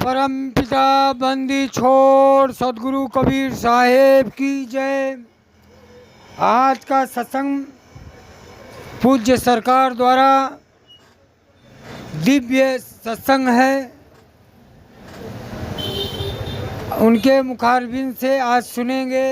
परम पिता बंदी छोड़ सदगुरु कबीर साहेब की जय। आज का सत्संग पूज्य सरकार द्वारा दिव्य सत्संग है। उनके मुखारबिंद से आज सुनेंगे,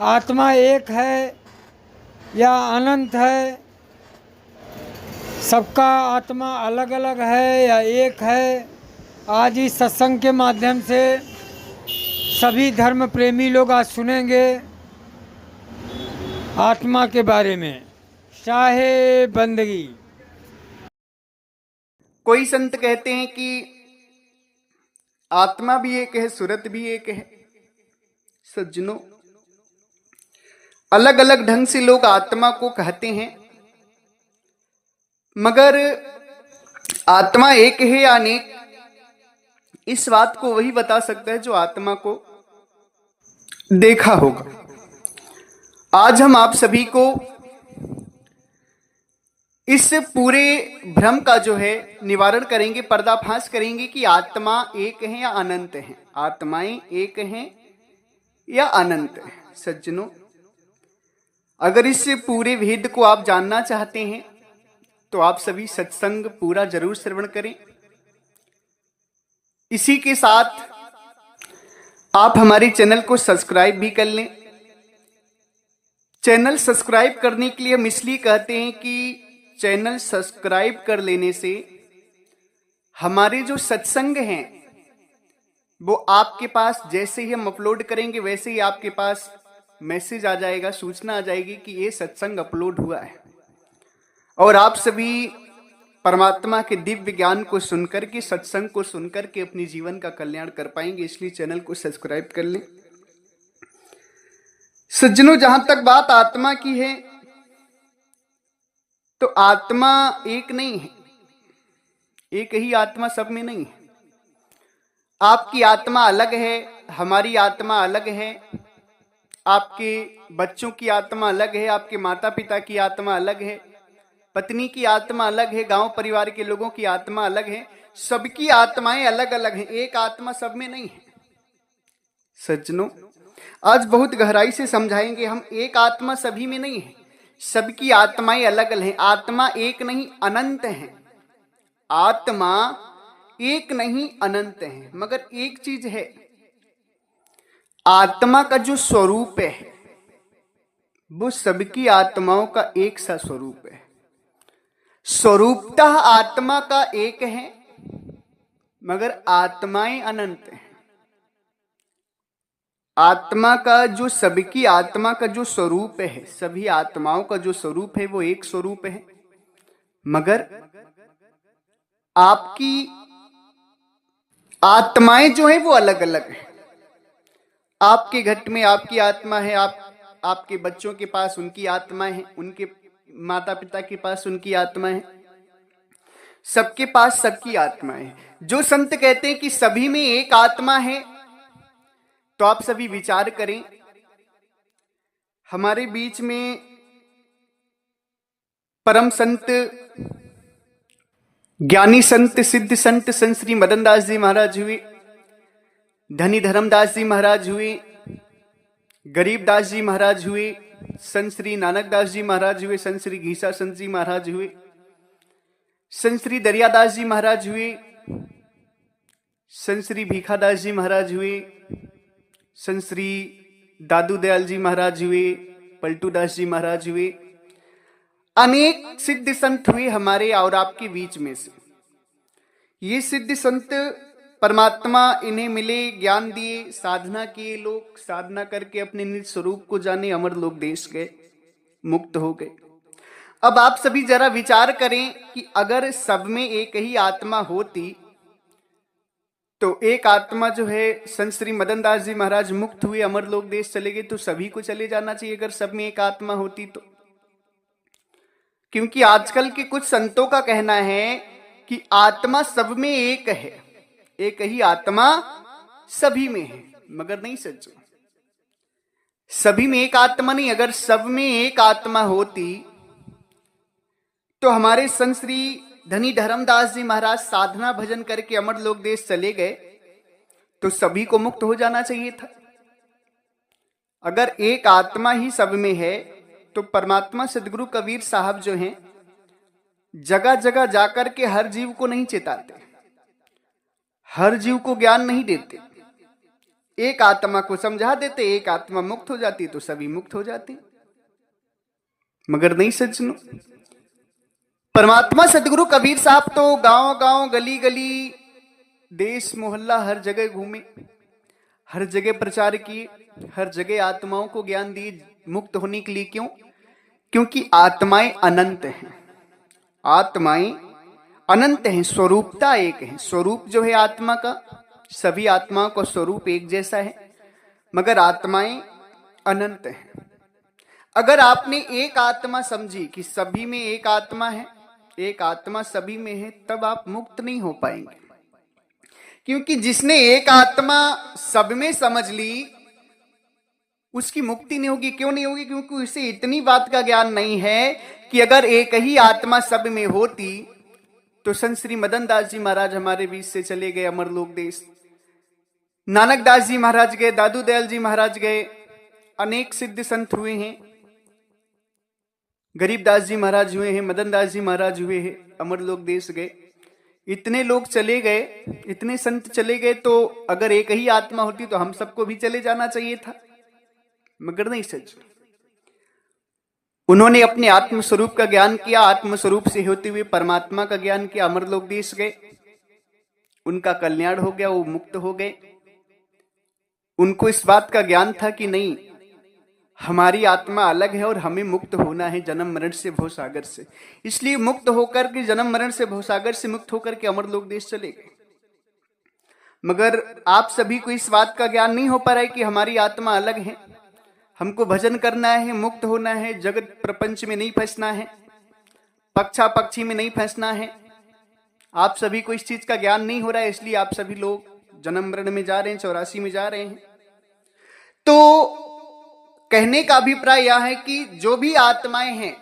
आत्मा एक है या अनंत है, सबका आत्मा अलग अलग है या एक है। आज इस सत्संग के माध्यम से सभी धर्म प्रेमी लोग आज सुनेंगे आत्मा के बारे में। शाहे बंदगी। कोई संत कहते हैं कि आत्मा भी एक है, सूरत भी एक है। सज्जनों, अलग अलग ढंग से लोग आत्मा को कहते हैं, मगर आत्मा एक है या अनेक, इस बात को वही बता सकता है जो आत्मा को देखा होगा। आज हम आप सभी को इस पूरे भ्रम का जो है निवारण करेंगे, पर्दाफाश करेंगे कि आत्मा एक है या अनंत है, आत्माएं एक हैं या अनंत है। सज्जनों, अगर इस पूरे भेद को आप जानना चाहते हैं तो आप सभी सत्संग पूरा जरूर श्रवण करें। इसी के साथ आप हमारे चैनल को सब्सक्राइब भी कर लें। चैनल सब्सक्राइब करने के लिए हम इसलिए कहते हैं कि चैनल सब्सक्राइब कर लेने से हमारे जो सत्संग हैं वो आपके पास जैसे ही हम अपलोड करेंगे वैसे ही आपके पास मैसेज आ जाएगा, सूचना आ जाएगी कि ये सत्संग अपलोड हुआ है। और आप सभी परमात्मा के दिव्य ज्ञान को सुनकर के, सत्संग को सुनकर के अपने जीवन का कल्याण कर पाएंगे। इसलिए चैनल को सब्सक्राइब कर लें। सज्जनों, जहां तक बात आत्मा की है तो आत्मा एक नहीं है, एक ही आत्मा सब में नहीं है। आपकी आत्मा अलग है, हमारी आत्मा अलग है, आपके बच्चों की आत्मा अलग है, आपके माता पिता की आत्मा अलग है, पत्नी की आत्मा अलग है, गांव परिवार के लोगों की आत्मा अलग है। सबकी आत्माएं अलग अलग हैं, एक आत्मा सब में नहीं है। सज्जनों, आज बहुत गहराई से समझाएंगे हम। एक आत्मा सभी में नहीं है, सबकी आत्माएं अलग अलग हैं। आत्मा एक नहीं अनंत है, आत्मा एक नहीं अनंत है। मगर एक चीज है, आत्मा का जो स्वरूप है वो सबकी आत्माओं का एक सा स्वरूप है। स्वरूपतः आत्मा का एक है, मगर आत्माएं अनंत हैं। आत्मा का जो सबकी आत्मा का जो स्वरूप है, सभी आत्माओं का जो स्वरूप है वो एक स्वरूप है, मगर आपकी आत्माएं जो है वो अलग अलग है। आपके घट में आपकी आत्मा है, आपके बच्चों के पास उनकी आत्माएं हैं, उनके माता पिता के पास उनकी आत्माएं हैं, सबके पास सबकी आत्माएं हैं। जो संत कहते हैं कि सभी में एक आत्मा है, तो आप सभी विचार करें। हमारे बीच में परम संत, ज्ञानी संत, सिद्ध संत संत श्री मदन दास जी महाराज हुए, धनी धर्मदास जी महाराज हुए, गरीबदास जी महाराज हुए, संत श्री नानक दास जी महाराज हुए, संत श्री घीसा संत जी महाराज हुए, संत श्री दरियादास जी महाराज हुए, संत श्री भीखादास जी महाराज हुए, संत श्री दादू दयाल जी महाराज हुए, पलटू दास जी महाराज हुए। अनेक सिद्ध संत हुए हमारे और आपके बीच में से। ये सिद्ध संत परमात्मा इन्हें मिले, ज्ञान दिए, साधना किए, लोग साधना करके अपने निज स्वरूप को जाने, अमर लोक देश गए, मुक्त हो गए। अब आप सभी जरा विचार करें कि अगर सब में एक ही आत्मा होती तो एक आत्मा जो है, संत श्री मदन दास जी महाराज मुक्त हुए, अमर लोक देश चले गए, तो सभी को चले जाना चाहिए अगर सब में एक आत्मा होती तो। क्योंकि आजकल के कुछ संतों का कहना है कि आत्मा सब में एक है, एक ही आत्मा सभी में है, मगर नहीं सच्चो, सभी में एक आत्मा नहीं। अगर सब में एक आत्मा होती तो हमारे संत श्री धनी धर्मदास जी महाराज साधना भजन करके अमर लोक देश चले गए तो सभी को मुक्त हो जाना चाहिए था। अगर एक आत्मा ही सब में है तो परमात्मा सदगुरु कबीर साहब जो हैं जगह जगह जाकर के हर जीव को नहीं चेताते, हर जीव को ज्ञान नहीं देते। एक आत्मा को समझा देते, एक आत्मा मुक्त हो जाती तो सभी मुक्त हो जाते। मगर नहीं सज्जनों, परमात्मा सदगुरु कबीर साहब तो गांव गांव गली गली देश मोहल्ला हर जगह घूमे, हर जगह प्रचार किए, हर जगह आत्माओं को ज्ञान दिए मुक्त होने के लिए। क्यों? क्योंकि आत्माएं अनंत हैं, आत्माएं अनंत हैं, स्वरूपता एक है। स्वरूप जो है आत्मा का, सभी आत्माओं का स्वरूप एक जैसा है, मगर आत्माएं अनंत हैं। अगर आपने एक आत्मा समझी कि सभी में एक आत्मा है, एक आत्मा सभी में है, तब आप मुक्त नहीं हो पाएंगे। क्योंकि जिसने एक आत्मा सब में समझ ली उसकी मुक्ति नहीं होगी। क्यों नहीं होगी? क्योंकि उसे इतनी बात का ज्ञान नहीं है कि अगर एक ही आत्मा सब में होती तो संत श्री मदन दास जी महाराज हमारे बीच से चले गए अमर लोक देश, नानक दास जी महाराज गए, दादू दयाल जी महाराज गए, अनेक सिद्ध संत हुए हैं, गरीबदास जी महाराज हुए हैं, मदन दास जी महाराज हुए हैं, अमर लोक देश गए। इतने लोग चले गए, इतने संत चले गए, तो अगर एक ही आत्मा होती तो हम सबको भी चले जाना चाहिए था, मगर नहीं सच। उन्होंने अपने आत्म स्वरूप का ज्ञान किया, आत्म स्वरूप से होते हुए परमात्मा का ज्ञान किया, अमर लोक देश गए, उनका कल्याण हो गया, वो मुक्त हो गए। उनको इस बात का ज्ञान था कि नहीं, हमारी आत्मा अलग है और हमें मुक्त होना है जन्म मरण से भवसागर से। इसलिए मुक्त होकर के, जन्म मरण से भवसागर से मुक्त होकर के अमर लोक देश चले गए। मगर आप सभी को इस बात का ज्ञान नहीं हो पा रहा है कि हमारी आत्मा अलग है, हमको भजन करना है, मुक्त होना है, जगत प्रपंच में नहीं फंसना है, पक्षा पक्षी में नहीं फंसना है। आप सभी को इस चीज का ज्ञान नहीं हो रहा है, इसलिए आप सभी लोग जन्म मरण में जा रहे हैं, 84 में जा रहे हैं। तो कहने का अभिप्राय यह है कि जो भी आत्माएं हैं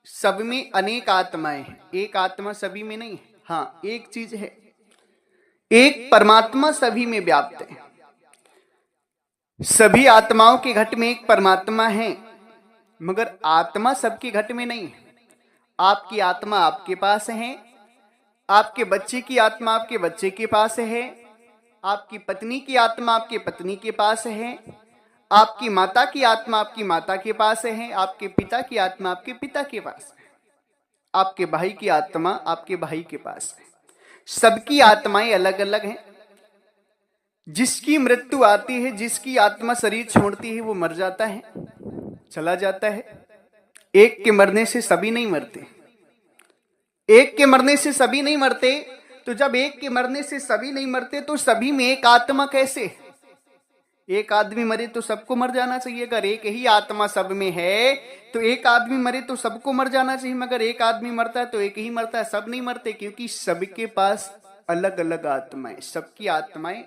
सब में अनेक आत्माएं हैं, एक आत्मा सभी में नहीं है। हाँ, एक चीज है, एक परमात्मा सभी में व्याप्त है। सभी आत्माओं के घट में एक परमात्मा है, मगर आत्मा सबके घट में नहीं है। आपकी आत्मा आपके पास है, आपके बच्चे की आत्मा आपके बच्चे के पास है, आपकी पत्नी की आत्मा आपके पत्नी के पास है, आपकी माता की आत्मा आपकी माता के पास है, आपके पिता की आत्मा आपके पिता के पास है, आपके भाई की आत्मा आपके भाई के पास है। सबकी आत्माएं अलग अलग हैं। जिसकी मृत्यु आती है, जिसकी आत्मा शरीर छोड़ती है, वो मर जाता है, चला जाता है। एक के मरने से सभी नहीं मरते, एक के मरने से सभी नहीं मरते। तो जब एक के मरने से सभी नहीं मरते तो सभी में एक आत्मा कैसे? एक आदमी मरे तो सबको मर जाना चाहिए। अगर एक ही आत्मा सब में है तो एक आदमी मरे तो सबको मर जाना चाहिए, मगर एक आदमी मरता है तो एक ही मरता है, सब नहीं मरते। क्योंकि सबके पास अलग अलग आत्माएं, सबकी आत्माएं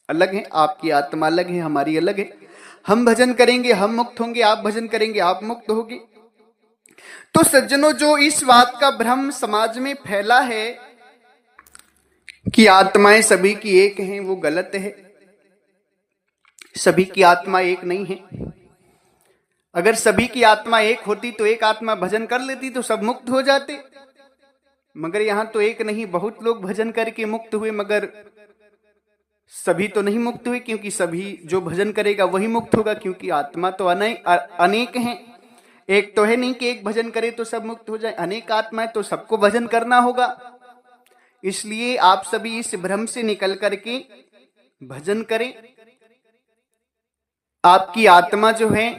अलग हैं। आपकी आत्मा अलग है, हमारी अलग है। हम भजन करेंगे हम मुक्त होंगे, आप भजन करेंगे आप मुक्त होंगे। तो सज्जनों, जो इस बात का भ्रम समाज में फैला है कि आत्माएं सभी की एक हैं, वो गलत है। सभी की आत्मा एक नहीं है। अगर सभी की आत्मा एक होती तो एक आत्मा भजन कर लेती तो सब मुक्त हो जाते। मगर यहां तो एक नहीं, बहुत लोग भजन करके मुक्त हुए, मगर सभी तो नहीं मुक्त हुए। क्योंकि सभी जो भजन करेगा वही मुक्त होगा, क्योंकि आत्मा तो अनेक हैं। एक तो है नहीं कि एक भजन करे तो सब मुक्त हो जाए, अनेक आत्माएं तो सबको भजन करना होगा। इसलिए आप सभी इस भ्रम से निकल करके भजन करें। आपकी आत्मा जो है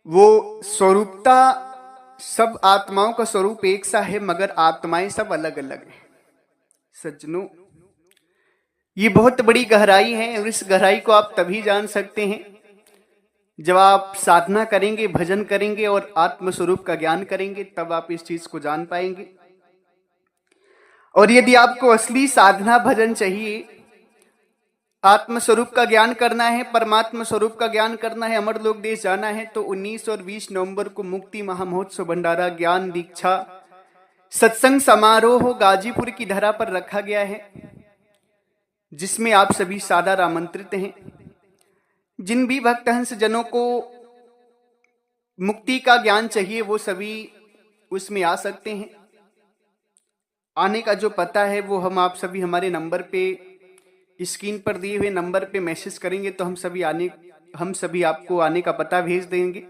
वो स्वरूपता, सब आत्माओं का स्वरूप एक सा है, मगर आत्माएं सब अलग अलग हैं। सज्जनों, ये बहुत बड़ी गहराई है और इस गहराई को आप तभी जान सकते हैं जब आप साधना करेंगे, भजन करेंगे और आत्म स्वरूप का ज्ञान करेंगे, तब आप इस चीज को जान पाएंगे। और यदि आपको असली साधना भजन चाहिए, आत्म स्वरूप का ज्ञान करना है, परमात्मा स्वरूप का ज्ञान करना है, अमर लोक देश जाना है, तो 19 और 20 नवंबर को मुक्ति महामहोत्सव भंडारा ज्ञान दीक्षा सत्संग समारोह गाजीपुर की धरा पर रखा गया है, जिसमें आप सभी सादर आमंत्रित हैं। जिन भी भक्त हंस जनों को मुक्ति का ज्ञान चाहिए वो सभी उसमें आ सकते हैं। आने का जो पता है वो हम आप सभी हमारे नंबर पे, स्क्रीन पर दिए हुए नंबर पे मैसेज करेंगे तो हम सभी आपको आने का पता भेज देंगे।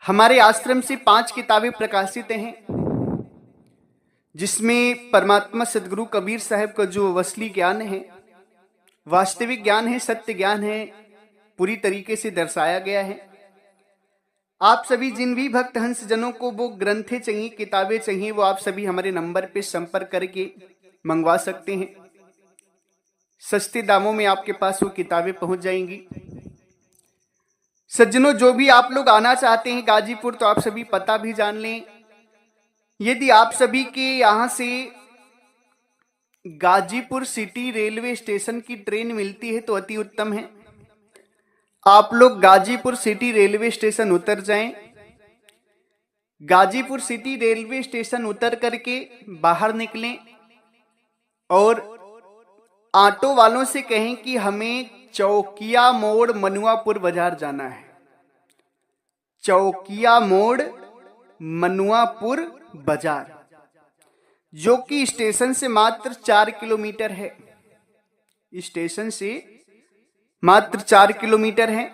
हमारे आश्रम से 5 किताबें प्रकाशित हैं, जिसमें परमात्मा सदगुरु कबीर साहब का जो असली ज्ञान है, वास्तविक ज्ञान है, सत्य ज्ञान है, पूरी तरीके से दर्शाया गया है। आप सभी जिन भी भक्त हंस जनों को वो ग्रंथें चाहिए, किताबें चाहिए, वो आप सभी हमारे नंबर पे संपर्क करके मंगवा सकते हैं। सस्ते दामों में आपके पास वो किताबें पहुंच जाएंगी। सज्जनों, जो भी आप लोग आना चाहते हैं गाजीपुर, तो आप सभी पता भी जान लें। यदि आप सभी के यहां से गाजीपुर सिटी रेलवे स्टेशन की ट्रेन मिलती है तो अति उत्तम है। आप लोग गाजीपुर सिटी रेलवे स्टेशन उतर जाएं। गाजीपुर सिटी रेलवे स्टेशन उतर करके बाहर निकलें और ऑटो वालों से कहें कि हमें चौकिया मोड़ मनुआपुर बाजार जाना है। चौकिया मोड़ मनुआपुर बाजार, जो कि स्टेशन से मात्र 4 किलोमीटर है। स्टेशन से मात्र 4 किलोमीटर है।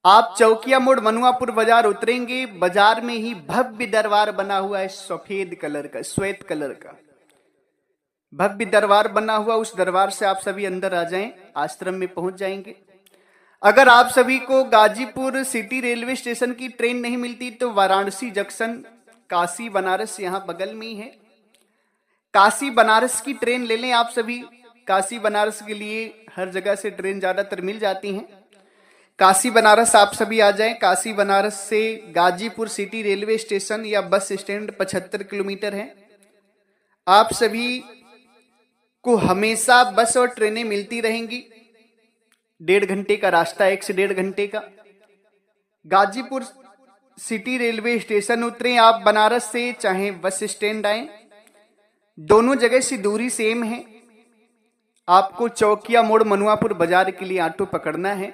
आप चौकिया मोड़ मनुआपुर बाजार उतरेंगे, बाजार में ही भव्य दरबार बना हुआ है, सफेद कलर का, श्वेत कलर का भव्य दरबार बना हुआ। उस दरबार से आप सभी अंदर आ जाएं, आश्रम में पहुंच जाएंगे। अगर आप सभी को गाजीपुर सिटी रेलवे स्टेशन की ट्रेन नहीं मिलती तो वाराणसी जंक्शन काशी बनारस यहां बगल में ही है, काशी बनारस की ट्रेन ले लें आप सभी। काशी बनारस के लिए हर जगह से ट्रेन ज्यादातर मिल जाती हैं। काशी बनारस आप सभी आ जाएं। काशी बनारस से गाजीपुर सिटी रेलवे स्टेशन या बस स्टैंड 75 किलोमीटर है। आप सभी को हमेशा बस और ट्रेनें मिलती रहेंगी। 1.5 घंटे का रास्ता, 1 से 1.5 घंटे का। गाजीपुर सिटी रेलवे स्टेशन उतरें आप बनारस से, चाहे बस स्टैंड आए, दोनों जगह से दूरी सेम है। आपको चौकिया मोड़ मनुआपुर बाजार के लिए ऑटो पकड़ना है,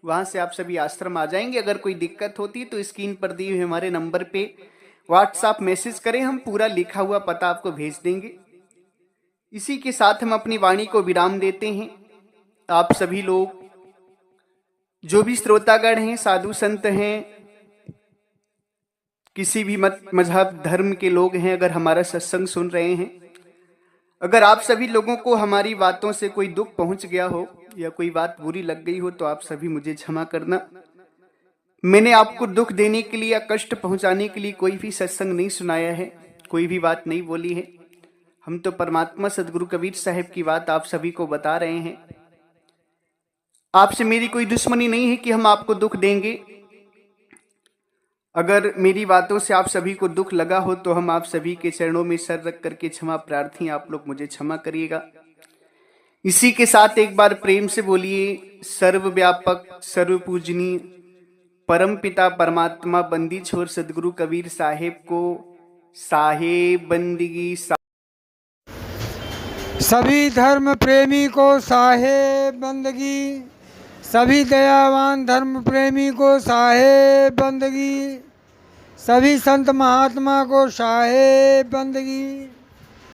वहां से आप सभी आश्रम आ जाएंगे। अगर कोई दिक्कत होती तो स्क्रीन पर दिए हुए हमारे नंबर पे व्हाट्सएप मैसेज करें, हम पूरा लिखा हुआ पता आपको भेज देंगे। इसी के साथ हम अपनी वाणी को विराम देते हैं। आप सभी लोग जो भी श्रोतागण हैं, साधु संत हैं, किसी भी मत मजहब धर्म के लोग हैं, अगर हमारा सत्संग सुन रहे हैं, अगर आप सभी लोगों को हमारी बातों से कोई दुख पहुंच गया हो या कोई बात बुरी लग गई हो तो आप सभी मुझे क्षमा करना। मैंने आपको दुख देने के लिए या कष्ट पहुंचाने के लिए कोई भी सत्संग नहीं सुनाया है, कोई भी बात नहीं बोली है। हम तो परमात्मा सदगुरु कबीर साहब की बात आप सभी को बता रहे हैं। आपसे मेरी कोई दुश्मनी नहीं है कि हम आपको दुख देंगे। अगर मेरी बातों से आप सभी को दुख लगा हो तो हम आप सभी के चरणों में सर रख करके क्षमा प्रार्थी, आप लोग मुझे क्षमा करिएगा। इसी के साथ एक बार प्रेम से बोलिए, सर्वव्यापक सर्व पूजनीय परम पिता परमात्मा बंदी छोर सदगुरु कबीर साहेब को साहेब बंदगी। सभी धर्म प्रेमी को साहेब बंदगी, सभी दयावान धर्म प्रेमी को साहेब बंदगी, सभी संत महात्मा को साहेब बंदगी।